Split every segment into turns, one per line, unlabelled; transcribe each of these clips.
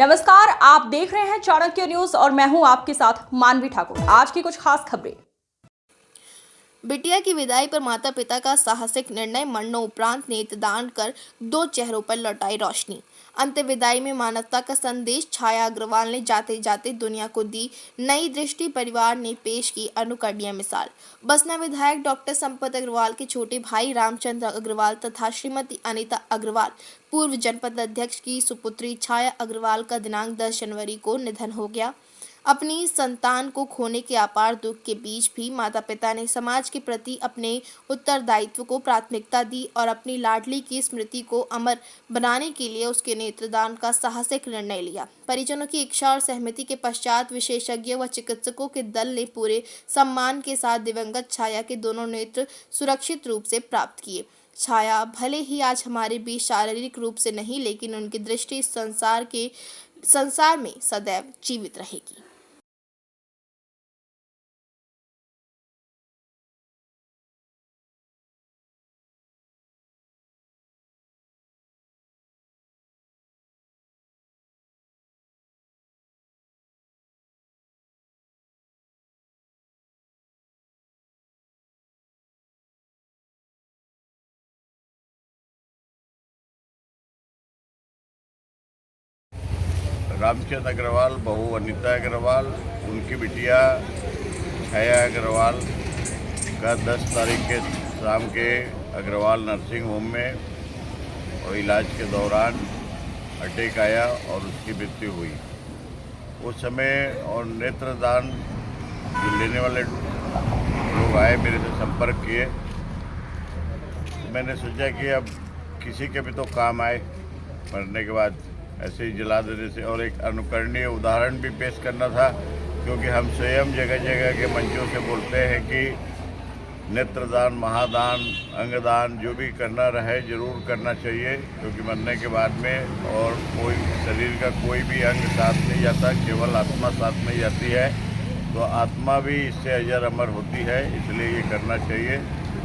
नमस्कार, आप देख रहे हैं चाणक्य न्यूज और मैं हूं आपके साथ मानवी ठाकुर। आज की कुछ खास खबरें।
बिटिया की विदाई पर माता पिता का साहसिक निर्णय, मरनों उपरांत नेत्रदान कर दो चेहरों पर लौटाई रोशनी। अंतिम विदाई में मानवता का संदेश, छाया अग्रवाल ने जाते जाते दुनिया को दी नई दृष्टि। परिवार ने पेश की अनुकरणीय मिसाल। बसना विधायक डॉक्टर संपत अग्रवाल के छोटे भाई रामचंद्र अग्रवाल तथा श्रीमती अनीता अग्रवाल पूर्व जनपद अध्यक्ष की सुपुत्री छाया अग्रवाल का दिनांक 10 जनवरी को निधन हो गया। अपनी संतान को खोने के अपार दुख के बीच भी माता पिता ने समाज के प्रति अपने उत्तरदायित्व को प्राथमिकता दी और अपनी लाडली की स्मृति को अमर बनाने के लिए उसके नेत्रदान का साहसिक निर्णय लिया। परिजनों की इच्छा और सहमति के पश्चात विशेषज्ञों व चिकित्सकों के दल ने पूरे सम्मान के साथ दिवंगत छाया के दोनों नेत्र सुरक्षित रूप से प्राप्त किए। छाया भले ही आज हमारे बीच शारीरिक रूप से नहीं, लेकिन उनकी दृष्टि इस संसार में सदैव जीवित रहेगी।
रामचंद्र अग्रवाल, बहू अनीता अग्रवाल, उनकी बिटिया छाया अग्रवाल का 10 तारीख के शाम के अग्रवाल नर्सिंग होम में और इलाज के दौरान अटैक आया और उसकी मृत्यु हुई। उस समय और नेत्रदान जो लेने वाले लोग आए, मेरे से संपर्क किए। मैंने सोचा कि अब किसी के भी तो काम आए मरने के बाद, ऐसे ही जला देने से। और एक अनुकरणीय उदाहरण भी पेश करना था, क्योंकि हम स्वयं जगह जगह के मंचों से बोलते हैं कि नेत्रदान, महादान, अंगदान जो भी करना रहे ज़रूर करना चाहिए, क्योंकि मरने के बाद में और कोई शरीर का कोई भी अंग साथ नहीं जाता, केवल आत्मा साथ में जाती है। तो आत्मा भी इससे अजर अमर होती है, इसलिए ये करना चाहिए।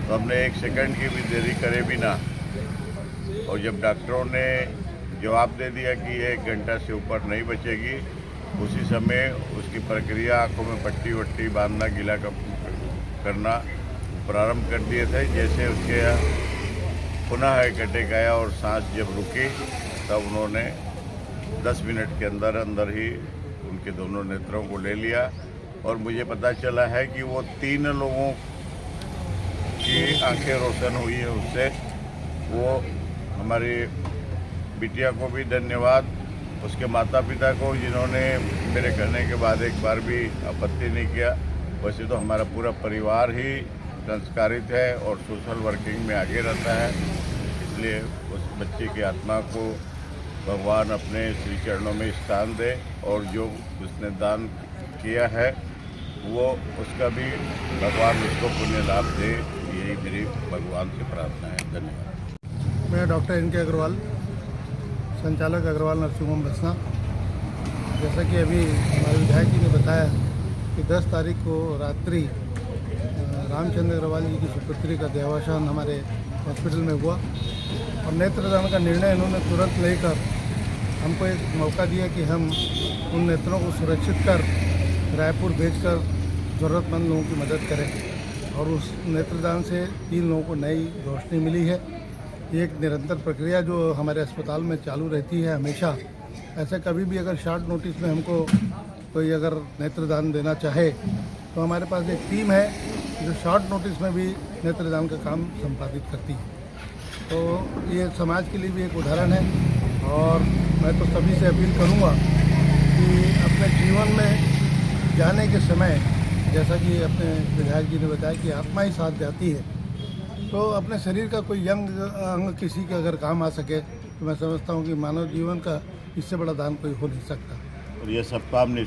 तो हमने एक सेकंड की भी देरी करे भी ना, और जब डॉक्टरों ने जवाब दे दिया कि 1 घंटा से ऊपर नहीं बचेगी, उसी समय उसकी प्रक्रिया, आंखों में पट्टी वट्टी बांधना, गीला करना प्रारंभ कर दिए थे। जैसे उसके पुनः एक अटैक आया और सांस जब रुकी, तब उन्होंने 10 मिनट के अंदर अंदर ही उनके दोनों नेत्रों को ले लिया। और मुझे पता चला है कि वो 3 लोगों की आंखें रोशन हुई है उससे। वो हमारी बिटिया को भी धन्यवाद, उसके माता पिता को जिन्होंने मेरे कहने के बाद एक बार भी आपत्ति नहीं किया। वैसे तो हमारा पूरा परिवार ही संस्कारित है और सोशल वर्किंग में आगे रहता है, इसलिए उस बच्चे की आत्मा को भगवान अपने श्री चरणों में स्थान दे, और जो उसने दान किया है वो उसका भी भगवान उसको पुण्य लाभ दे, यही मेरी भगवान से प्रार्थना है। धन्यवाद।
मैं डॉक्टर एन.के. अग्रवाल, संचालक अग्रवाल नर्सिंग होम बसना। जैसा कि अभी हमारे विधायक जी ने बताया कि 10 तारीख को रात्रि रामचंद्र अग्रवाल जी की सुपुत्री का देहावसान हमारे हॉस्पिटल में हुआ, और नेत्रदान का निर्णय इन्होंने तुरंत लेकर हमको एक मौका दिया कि हम उन नेत्रों को सुरक्षित कर रायपुर भेजकर ज़रूरतमंद लोगों की मदद करें। और उस नेत्रदान से 3 लोगों को नई रोशनी मिली है। ये एक निरंतर प्रक्रिया जो हमारे अस्पताल में चालू रहती है हमेशा। ऐसा कभी भी अगर शॉर्ट नोटिस में हमको कोई अगर नेत्रदान देना चाहे, तो हमारे पास एक टीम है जो शॉर्ट नोटिस में भी नेत्रदान का काम संपादित करती है। तो ये समाज के लिए भी एक उदाहरण है, और मैं तो सभी से अपील करूँगा कि अपने जीवन में जाने के समय, जैसा कि अपने विधायक जी ने बताया कि आत्मा ही साथ जाती है, तो अपने शरीर का कोई यंग अंग किसी का अगर काम आ सके, तो मैं समझता हूँ कि मानव जीवन का इससे बड़ा दान कोई हो नहीं सकता।
और ये सब काम